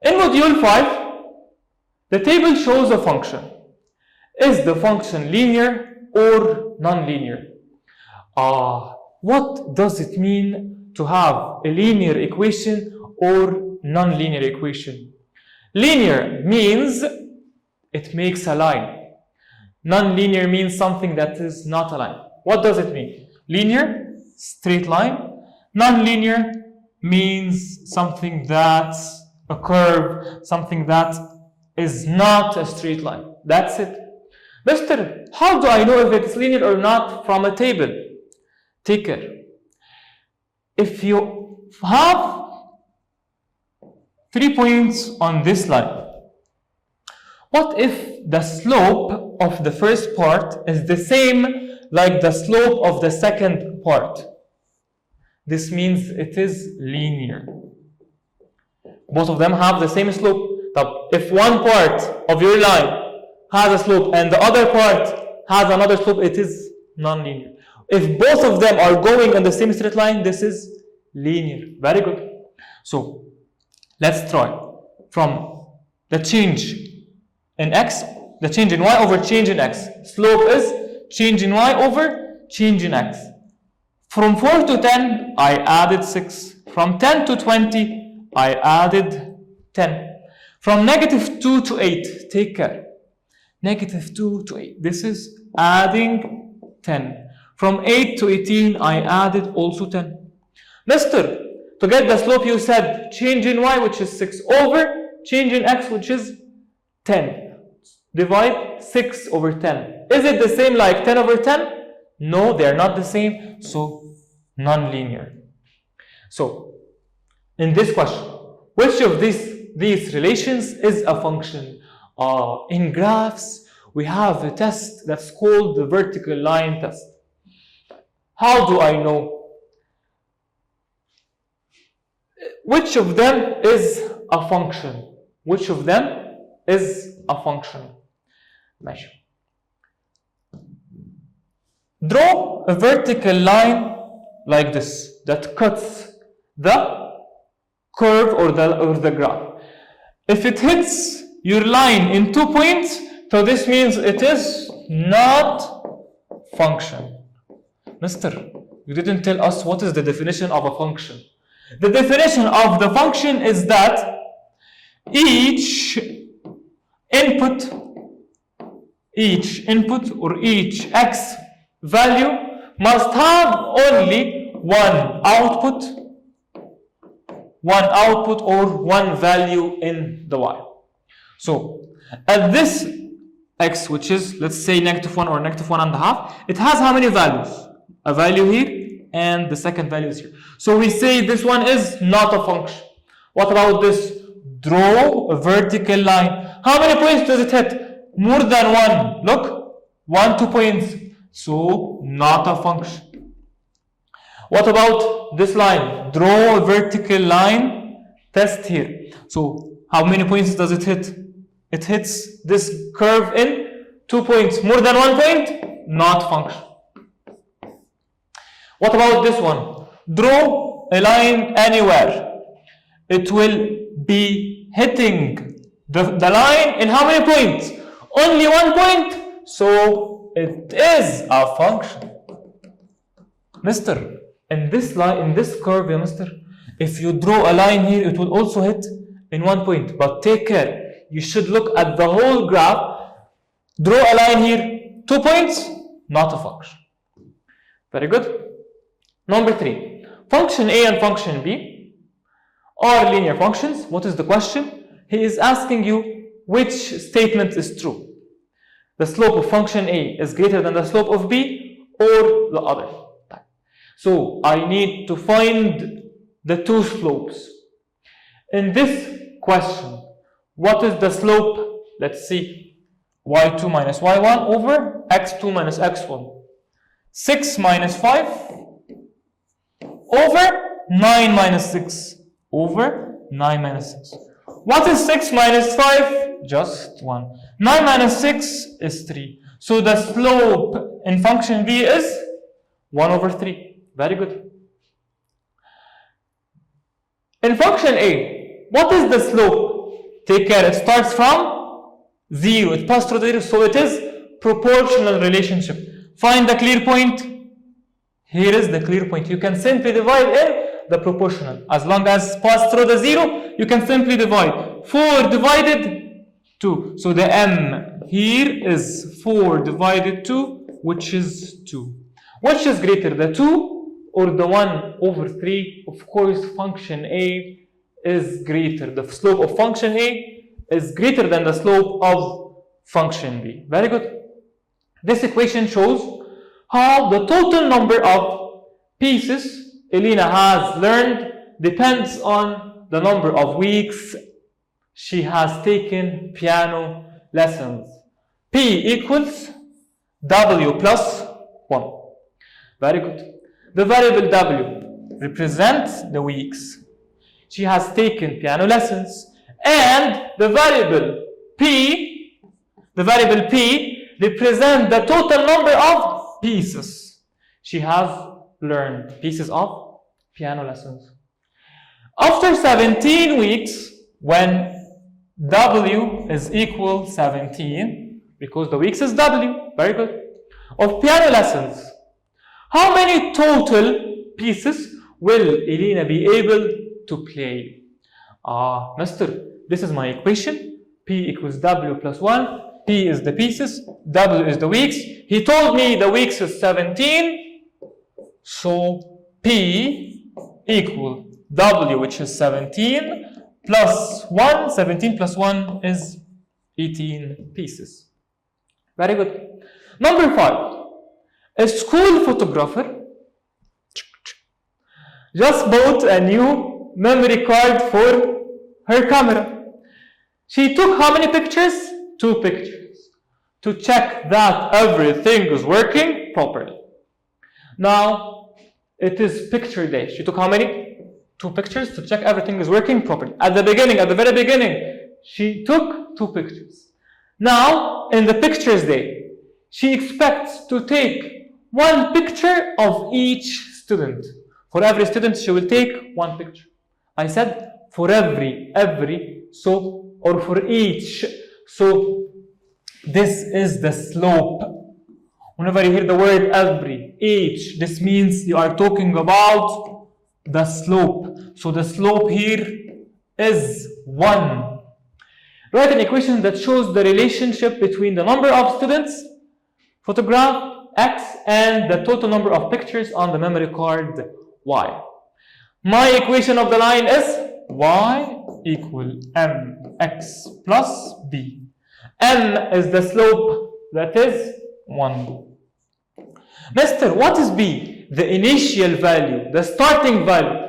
In module 5, the table shows a function. Is the function linear or non-linear? What does it mean to have a linear equation or non-linear equation? Linear means it makes a line. Non-linear means something that is not a line. What does it mean? Linear, straight line. Non-linear means something that's a curve, something that is not a straight line. That's it. Mister, how do I know if it's linear or not from a table? Take care. If you have 3 points on this line, what if the slope of the first part is the same like the slope of the second part? This means it is linear. Both of them have the same slope. If one part of your line has a slope and the other part has another slope, it is non-linear. If both of them are going on the same straight line, this is linear. Very good. So let's try from the change in x, the change in y over change in x. Slope is change in y over change in x. From 4 to 10, I added 6. From 10 to 20, I added 10. From negative 2 to 8, take care. Negative 2 to 8. This is adding 10. From 8 to 18, I added also 10. Mister, to get the slope, you said change in y, which is 6, over change in x, which is 10. Divide 6 over 10. Is it the same like 10 over 10? No, they are not the same, so non-linear. So, in this question, which of these relations is a function? In graphs, we have a test that's called the vertical line test. How do I know which of them is a function? Which of them is a function? ماشي. Draw a vertical line like this that cuts the curve or the graph. If it hits your line in 2 points, so this means it is not function. Mister, you didn't tell us what is the definition of a function. The definition of the function is that each input or each x value must have only one output or one value in the y. So at this x, which is, let's say, -1 or -1.5, it has how many values? A value here and the second value is here. So we say this one is not a function. What about this? Draw a vertical line. How many points does it hit? More than one. Look, 1, 2 points. So not a function. What about this line? Draw a vertical line. Test here. So how many points does it hit? It hits this curve in 2 points. More than 1 point? Not function. What about this one? Draw a line anywhere. It will be hitting the line in how many points? Only 1 point. So it is a function. Mister, in this line, in this curve, mister, if you draw a line here, it will also hit in 1 point. But take care. You should look at the whole graph. Draw a line here, 2 points, not a function. Very good. Number 3. Function A and function B are linear functions. What is the question? He is asking you which statement is true. The slope of function A is greater than the slope of B or the other. So I need to find the two slopes. In this question, what is the slope? Let's see. y2 minus y1 over x2 minus x1. 6 minus 5 over 9 minus 6 over 9 minus 6. What is 6 minus 5? Just 1. 9 minus 6 is 3. So the slope in function B is 1 over 3. Very good. In function A, what is the slope? Take care, it starts from 0, it passes through the 0, so it is proportional relationship. Find the clear point. Here is the clear point. You can simply divide in the proportional. As long as pass through the 0, you can simply divide. 4 divided 2. So the m here is 4 divided 2, which is 2. Which is greater, the 2 or the 1 over 3? Of course, function a is greater. The slope of function a is greater than the slope of function b. Very good. This equation shows how the total number of pieces Elena has learned depends on the number of weeks she has taken piano lessons. P equals W plus 1. Very good. The variable W represents the weeks she has taken piano lessons, and the variable P represents the total number of pieces she has learned, pieces of piano lessons. After 17 weeks, when W is equal 17, because the weeks is W, very good, of piano lessons, how many total pieces will Elena be able to play? Mister, this is my equation. P equals W plus 1. P is the pieces, W is the weeks. He told me the weeks is 17, so P equal W, which is 17, plus 1. 17 plus 1 is 18 pieces. Very good. Number 5. A school photographer just bought a new memory card for her camera. She took how many pictures? 2 pictures to check that everything is working properly. Now, it is picture day. She took how many? 2 pictures to check everything is working properly. At the very beginning, she took 2 pictures. Now, in the pictures day, she expects to take 1 picture of each student. For every student, she will take 1 picture. I said for every, so, or for each. So, this is the slope. Whenever you hear the word every, each, this means you are talking about the slope. So, the slope here is 1. Write an equation that shows the relationship between the number of students photographed, X, and the total number of pictures on the memory card, Y. My equation of the line is Y equal mx plus b. M is the slope, that is 1. Mister, what is b? The initial value, the starting value.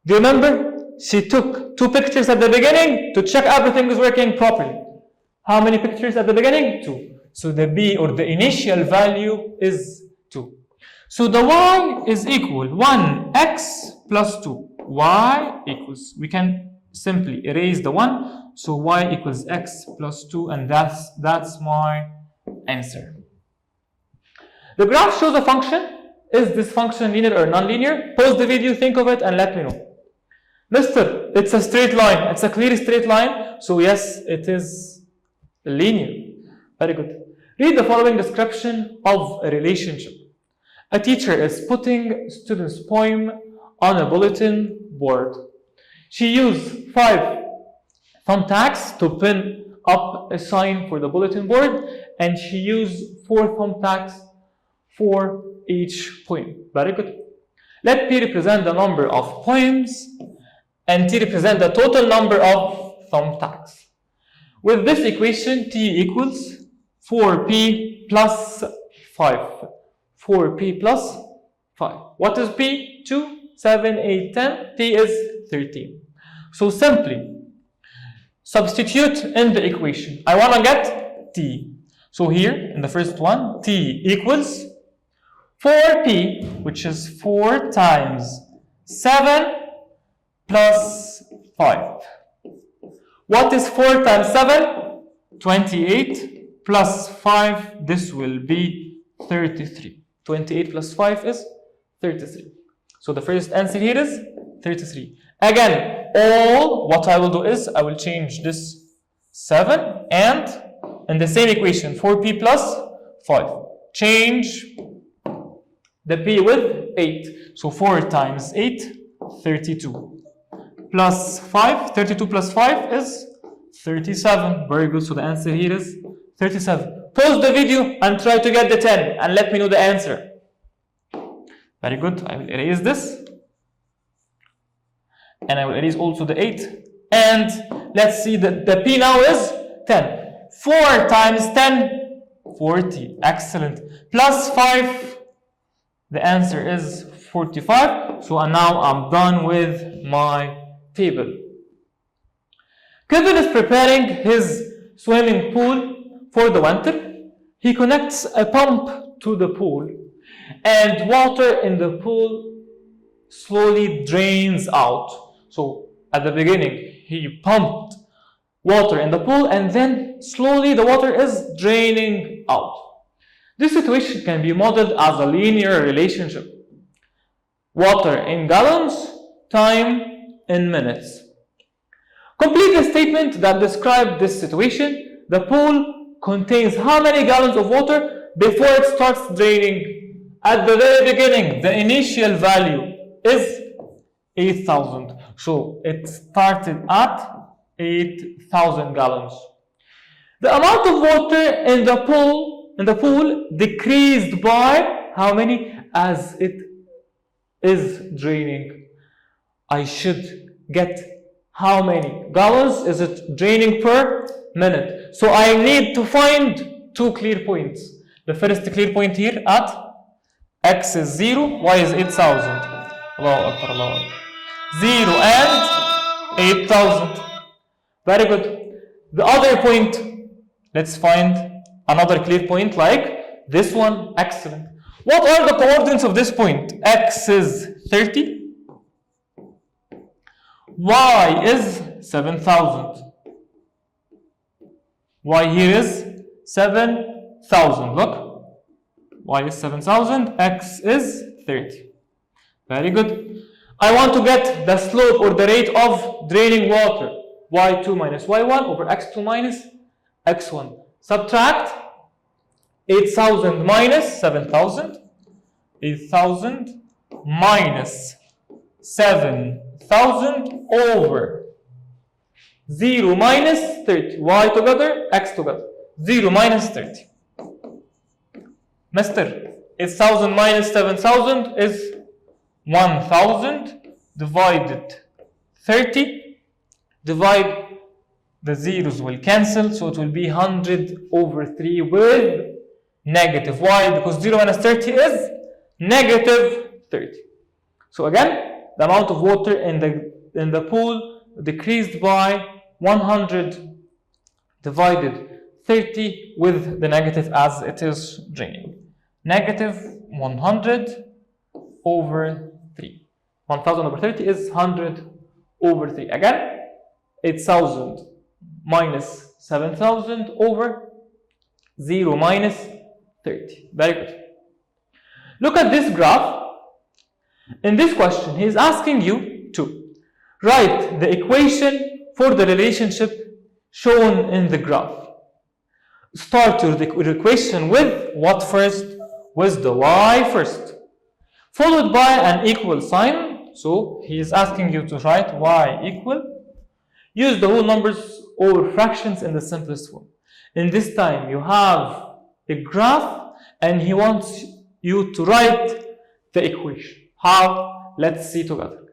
Do you remember? She took 2 pictures at the beginning to check everything is working properly. How many pictures at the beginning? 2. So the b, or the initial value, is 2. So the y is equal 1x plus 2. Y equals, we can simply erase the 1. So y equals x plus 2, and that's my answer. The graph shows a function. Is this function linear or non-linear? Pause the video, think of it, and let me know. Mister, it's a straight line. It's a clear straight line. So yes, it is linear. Very good. Read the following description of a relationship. A teacher is putting students' poem on a bulletin board. She used 5 thumbtacks to pin up a sign for the bulletin board, and she used 4 thumbtacks for each poem. Very good. Let P represent the number of poems, and T represent the total number of thumbtacks. With this equation, T equals 4P plus 5. 4P plus 5. What is P? 2, 7, 8, 10. T is 13. So simply substitute in the equation. I want to get T. So here, in the first one, T equals 4P, which is 4 times 7 plus 5. What is 4 times 7? 28 plus 5, this will be 33. 28 plus 5 is 33. So the first answer here is 33. Again, what I will do is I will change this 7, and in the same equation, 4p plus 5. Change the p with 8. So 4 times 8, 32. Plus 5, 32 plus 5 is 37. Very good. So the answer here is 37. Pause the video and try to get the 10 and let me know the answer. Very good. I will erase this. And I will erase also the 8. And let's see that the p now is 10. 4 times 10, 40. Excellent. Plus 5, the answer is 45. So now I'm done with my table. Kevin is preparing his swimming pool for the winter. He connects a pump to the pool, and water in the pool slowly drains out. So at the beginning, he pumped water in the pool, and then slowly the water is draining out. This situation can be modeled as a linear relationship. Water in gallons, time in minutes. Complete the statement that describes this situation. The pool contains how many gallons of water before it starts draining? At the very beginning, the initial value is 8,000. So it started at 8,000 gallons. The amount of water in the pool decreased by how many as it is draining? I should get how many gallons is it draining per minute. So I need to find two clear points. The first clear point here at x is 0, y is 8,000. Allahu Akbar, Allahu Akbar. 0 and 8,000. Very good. The other point, let's find another clear point like this one. Excellent. What are the coordinates of this point? X is 30. Y is 7,000. Y here is 7,000. Look. Y is 7,000. X is 30. Very good. I want to get the slope or the rate of draining water. Y2 minus Y1 over X2 minus X1. Subtract 8,000 minus 7,000. 8,000 minus 7,000 over 0 minus 30. Y together, X together. 0 minus 30. Mister, 8,000 minus 7,000 is 1,000 divided 30. Divide, the zeros will cancel, so it will be 100 over 3 with negative. Why? Because 0 minus 30 is negative 30. So again, the amount of water in the pool decreased by 100 divided 30 with the negative as it is draining. Negative 100 over 3. 1,000 over 30 is 100 over 3. Again, 8,000 minus 7,000 over 0 minus 30. Very good. Look at this graph. In this question, he is asking you to write the equation for the relationship shown in the graph. Start your equation with what first? With the y first, followed by an equal sign. So he is asking you to write y equal. Use the whole numbers or fractions in the simplest form. In this time, you have a graph and he wants you to write the equation. How? Let's see together.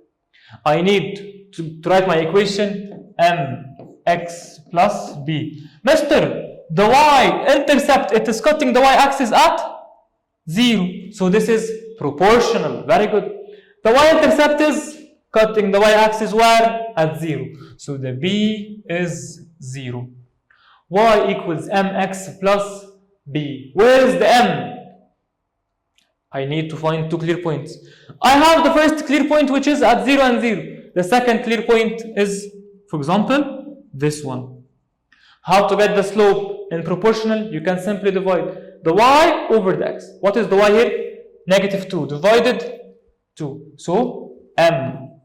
I need to write my equation mx plus b. Mister, the y-intercept, it is cutting the y-axis at 0. So this is proportional. Very good. The y-intercept is cutting the y-axis where? At 0. So the b is 0. Y equals mx plus b. Where is the m? I need to find two clear points. I have the first clear point which is at 0 and 0. The second clear point is, for example, this one. How to get the slope in proportional? You can simply divide the y over the x. What is the y here? Negative 2 divided 2. So m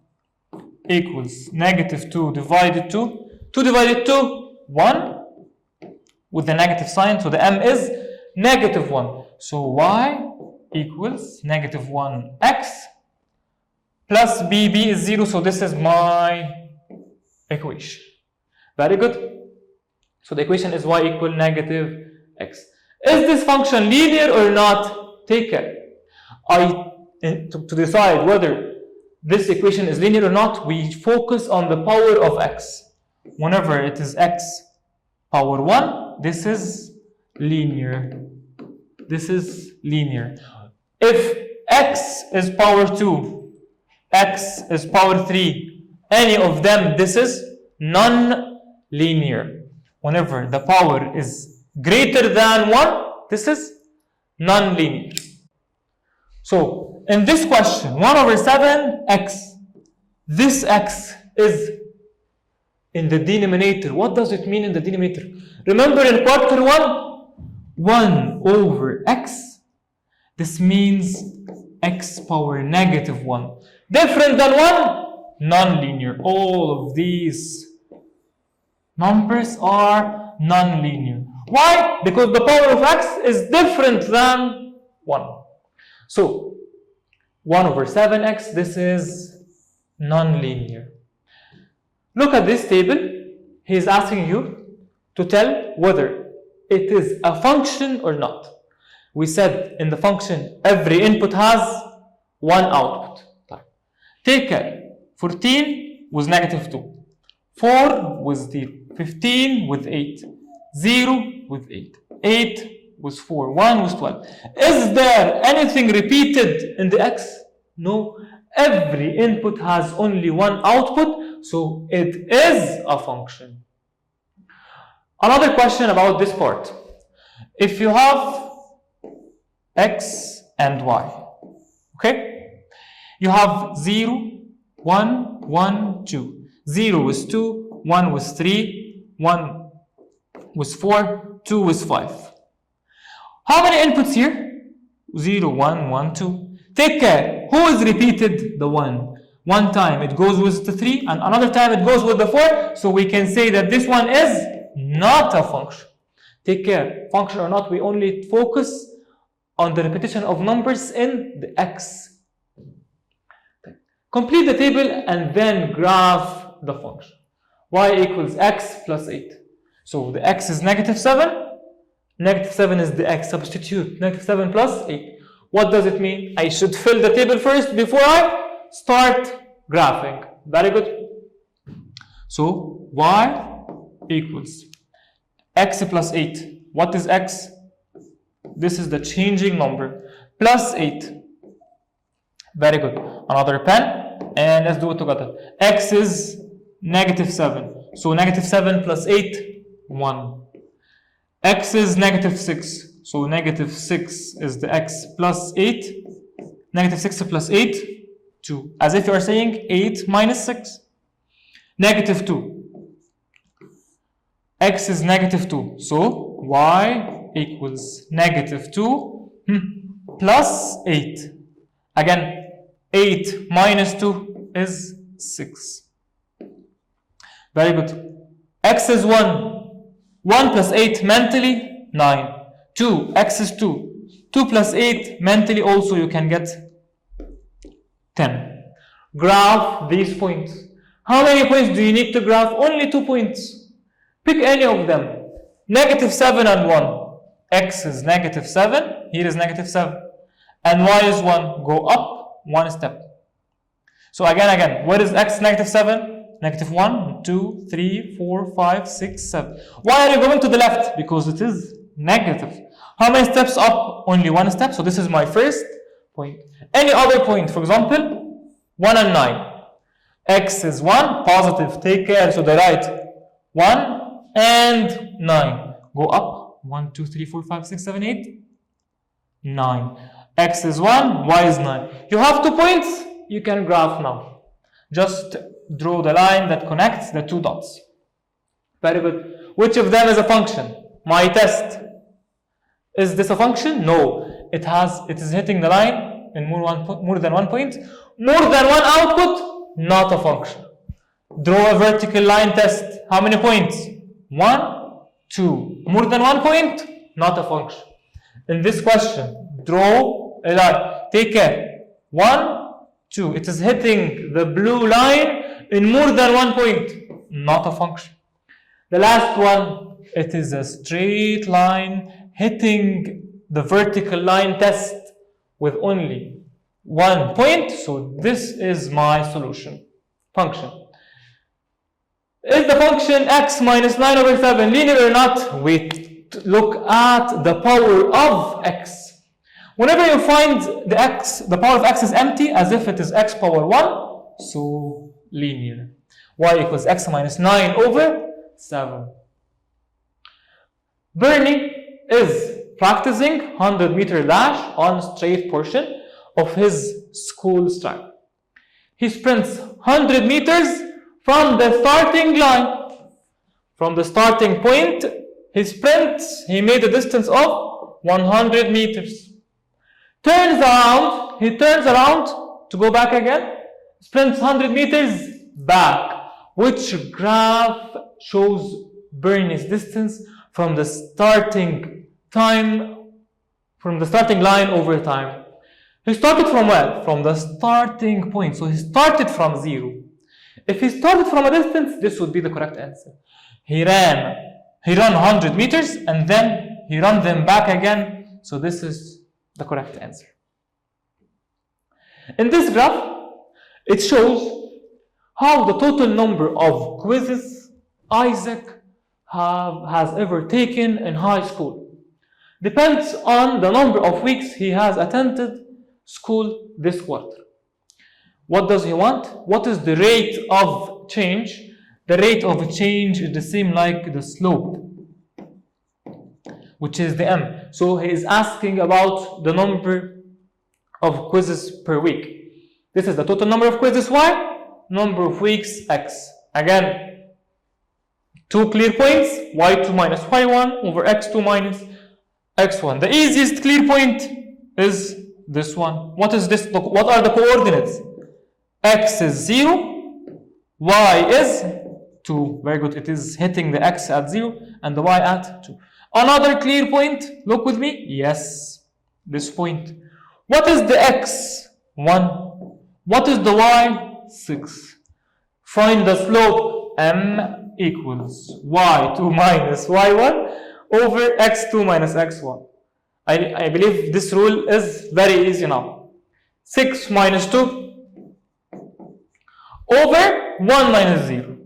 equals negative 2 divided 2. 2 divided 2, 1 with the negative sign, so the m is negative 1. So y equals negative 1x plus b, b is 0, so this is my equation. Very good. So the equation is y equal negative x. Is this function linear or not? Take care. To decide whether this equation is linear or not, we focus on the power of x. Whenever it is x power 1, this is linear. This is linear. If x is power 2, x is power 3, any of them, this is non-linear. Whenever the power is greater than 1, this is non-linear. So, in this question, 1 over 7x, this x is in the denominator. What does it mean in the denominator? Remember in quarter 1, 1 over x, this means x power negative 1. Different than 1, non-linear. All of these numbers are non-linear. Why? Because the power of x is different than 1. So, 1 over 7x, this is non-linear. Look at this table. He is asking you to tell whether it is a function or not. We said in the function, every input has one output. Take care. 14 was negative 2. 4 was 0. 15 with 8. 0 with 8. 8 was 4. 1 was 12. Is there anything repeated in the x? No. Every input has only one output, so it is a function. Another question about this part. If you have x and y, okay? You have 0, 1, 1, 2. 0 was 2, 1 was 3, 1 was 4, 2 was 5. How many inputs here? 0, 1, 1, 2. Take care. Who is repeated? The 1. One time it goes with the 3, and another time it goes with the 4. So we can say that this one is not a function. Take care. Function or not, we only focus on the repetition of numbers in the x. Complete the table and then graph the function. Y equals x plus 8. So the x is negative 7. Negative 7 is the x. Substitute. Negative 7 plus 8. What does it mean? I should fill the table first before I start graphing. Very good. So y equals x plus 8. What is x? This is the changing number. Plus 8. Very good. Another pen. And let's do it together. X is negative 7. So negative 7 plus 8, 1. X is negative 6. So negative 6 is the x plus 8. Negative 6 plus 8, 2. As if you are saying 8 minus 6. Negative 2. X is negative 2. So y equals negative 2 plus 8. Again, 8 minus 2 is 6. Very good. X is 1. 1 plus 8 mentally, 9. 2. X is 2. 2 plus 8 mentally also you can get 10. Graph these points. How many points do you need to graph? Only 2 points. Pick any of them. Negative 7 and 1. X is negative 7. Here is negative 7. And y is 1. Go up 1 step. So again, where is x negative 7? Negative 1, 2, 3, 4, 5, 6, 7. Why are you going to the left? Because it is negative. How many steps up? Only 1 step. So this is my first point. Any other point, for example, 1 and 9. X is 1, positive. Take care. So the right 1 and 9. Go up 1, 2, 3, 4, 5, 6, 7, 8, 9. X is 1, y is 9. You have 2 points. You can graph now. Just draw the line that connects the 2 dots. Very good. Which of them is a function? My test. Is this a function? No. It is hitting the line in more than 1 point. More than 1 output, not a function. Draw a vertical line test. How many points? 1, 2. More than 1 point, not a function. In this question, draw a line. Take care. 1, 2. It is hitting the blue line in more than 1 point, not a function. The last one, it is a straight line hitting the vertical line test with only 1 point. So this is my solution. Function. Is the function x minus 9 over 7 linear or not? We look at the power of x. Whenever you find the power of x is empty, as if it is x power 1, so linear. Y equals x minus 9 over 7. Bernie is practicing 100-meter dash on straight portion of his school track. He sprints 100 meters from the starting line. From the starting point, he made a distance of 100 meters. He turns around to go back again, sprints 100 meters back. Which graph shows Bernie's distance from the starting line over time? He started from where? From the starting point. So he started from 0. If he started from a distance, this would be the correct answer. He ran 100 meters and then he ran them back again. So this is the correct answer. In this graph, it shows how the total number of quizzes Isaac has ever taken in high school. Depends on the number of weeks he has attended school this quarter. What does he want? What is the rate of change? The rate of change is the same like the slope, which is the m. So he is asking about the number of quizzes per week. This is the total number of quizzes y, number of weeks x. Again, 2 clear points, y2 minus y1 over x2 minus x1. The easiest clear point is this one. What is this? What are the coordinates? X is 0, y is 2. Very good. It is hitting the x at 0 and the y at 2. Another clear point. Look with me. Yes, this point. What is the x? 1. What is the y? 6. Find the slope. M equals y2 minus y1 over x2 minus x1. I believe this rule is very easy now. 6 minus 2 over 1 minus 0.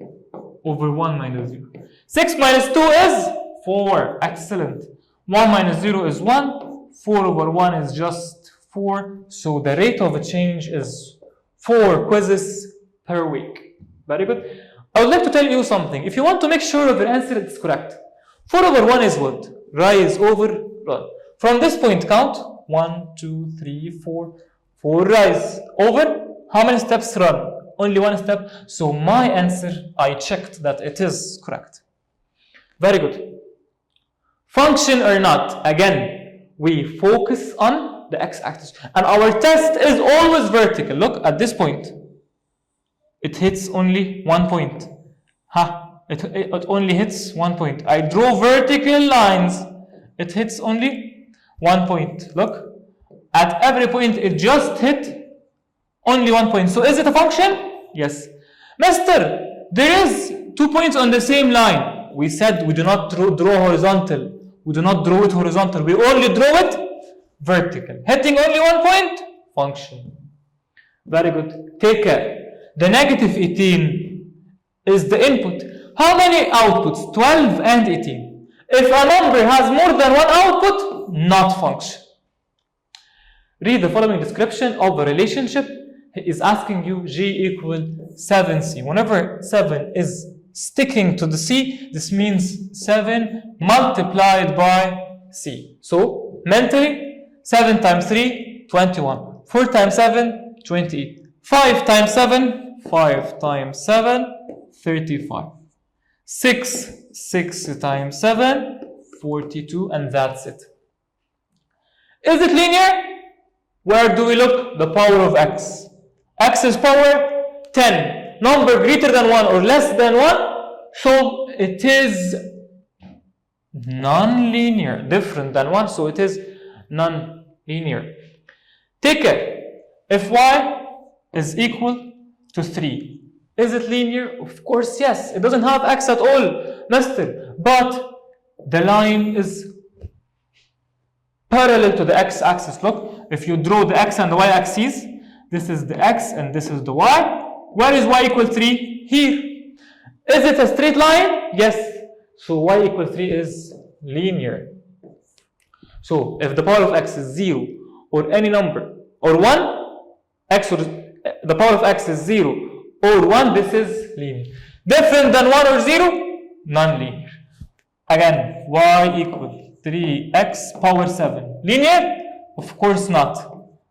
Over 1 minus 0. 6 minus 2 is 4. Excellent. 1 minus 0 is 1. 4 over 1 is just 4. So the rate of change is 4 quizzes per week. Very good. I would like to tell you something. If you want to make sure of your answer it's correct, 4 over 1 is what? Rise over run. From this point count 1, 2, 3, 4. 4 rise over how many steps run? Only 1 step. So my answer, I checked that it is correct. Very good. Function or not? Again, we focus on the x-axis. And our test is always vertical. Look at this point. It hits only 1 point. It only hits 1 point. I draw vertical lines. It hits only 1 point. Look. At every point, it just hit only 1 point. So is it a function? Yes. Mister, there is 2 points on the same line. We said we do not draw horizontal. We do not draw it horizontal. We only draw it vertical. Hitting only 1 point? Function. Very good. Take care. The negative 18 is the input. How many outputs? 12 and 18. If a number has more than one output, not function. Read the following description of a relationship. He is asking you G equal 7C. Whenever 7 is sticking to the C, this means 7 multiplied by C. So, mentally, 7 times 3, 21. 4 times 7, 28. 5 times 7, 5 times 7, 35. 6 times 7, 42, and that's it. Is it linear? Where do we look? The power of x. X is power 10. Number greater than 1 or less than 1. So it is non-linear, different than 1, so it is non-linear. Take care. If y is equal to 3, is it linear? Of course, yes. It doesn't have x at all, mister. But the line is parallel to the x-axis. Look, if you draw the x and the y-axis, this is the x and this is the y. Where is y equal 3? Here. Is it a straight line? Yes. So y equal 3 is linear. So if the power of x is 0 or any number or 1, x or the power of x is 0 or 1, this is linear. Different than 1 or 0, non-linear. Again, y equal 3x power 7. Linear? Of course not.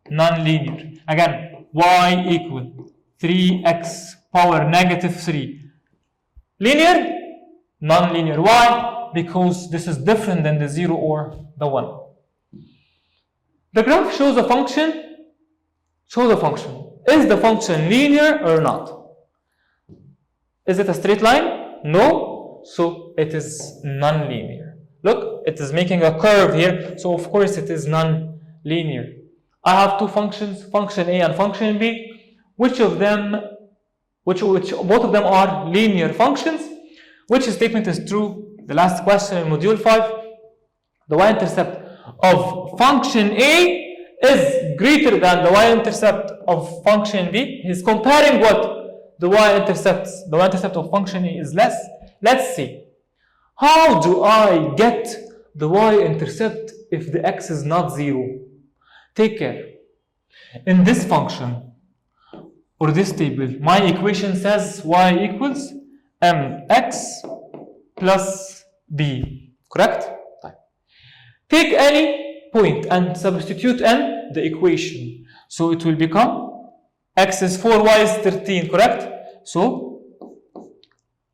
Non-linear. Again, y equal 3x power negative 3. Linear? Non-linear. Why? Because this is different than the 0 or the 1. The graph shows a function. Is the function linear or not? Is it a straight line? No. So it is non-linear. Look, it is making a curve here. So of course it is non-linear. I have two functions, function A and function B. Both of them are linear functions. Which statement is true? The last question in module 5. The y-intercept of function A is greater than the y-intercept of function B. He's comparing what? The y-intercept of function A is less. Let's see. How do I get the y-intercept if the x is not 0? Take care. In this function or this table, my equation says y equals mx plus b. Correct? Take any point and substitute in the equation. So it will become x is 4, y is 13. Correct? So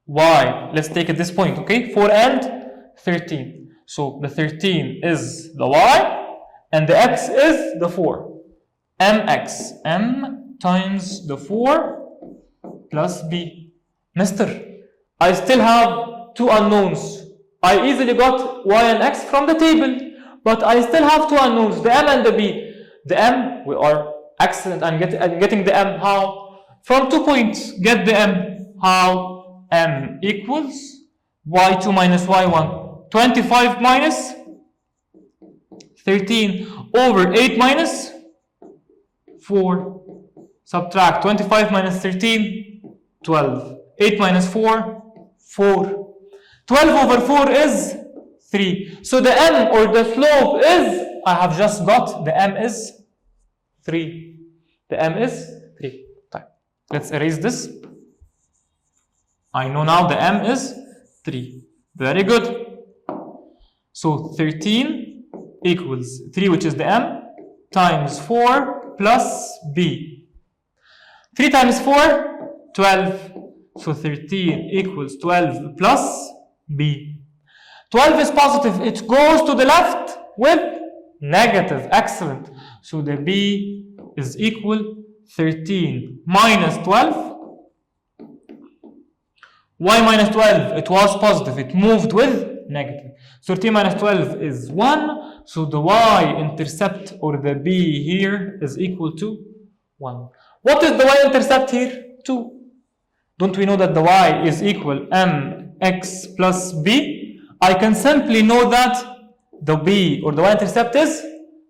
y, let's take at this point, okay? 4 and 13. So the 13 is the y and the x is the 4. mx, m times the 4 plus b. Mister, I still have two unknowns. I easily got y and x from the table, but I still have two unknowns, the m and the b. The m, we are excellent at getting the m. How? From 2 points, get the m. How? M equals y2 minus y1. 25 minus 13 over 8 minus 4. Subtract 25 minus 13, 12. 8 minus 4, 4. 12 over 4 is 3. So the m or the slope is, I have just got, the m is 3. The m is 3. Let's erase this. I know now the m is 3. Very good. So 13 equals 3, which is the m, times 4 plus b. 3 times 4, 12. So 13 equals 12 plus b. 12 is positive. It goes to the left with negative. Excellent. So the b is equal 13 minus 12. Y minus 12, it was positive. It moved with negative. 13 minus 12 is 1. So the y-intercept or the b here is equal to 1. What is the y-intercept here? 2. Don't we know that the y is equal mx plus b? I can simply know that the b or the y-intercept is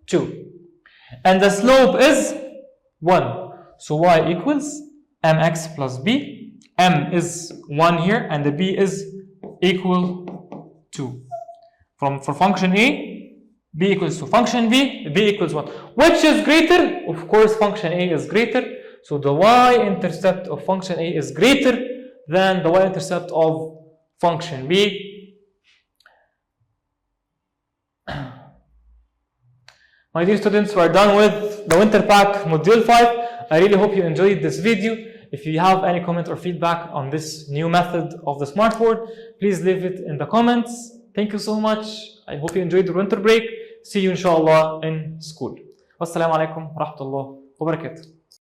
2. And the slope is 1. So y equals mx plus b. M is 1 here and the b is equal 2. For function A, b equals to function b equals 1. Which is greater? Of course, function A is greater. So the y-intercept of function A is greater than the y-intercept of function B. My dear students, we are done with the winter pack module 5. I really hope you enjoyed this video. If you have any comment or feedback on this new method of the smartboard, please leave it in the comments. Thank you so much. I hope you enjoyed the winter break. See you inshallah in school. Wassalamu alaikum wa rahmatullahi wa barakatuh.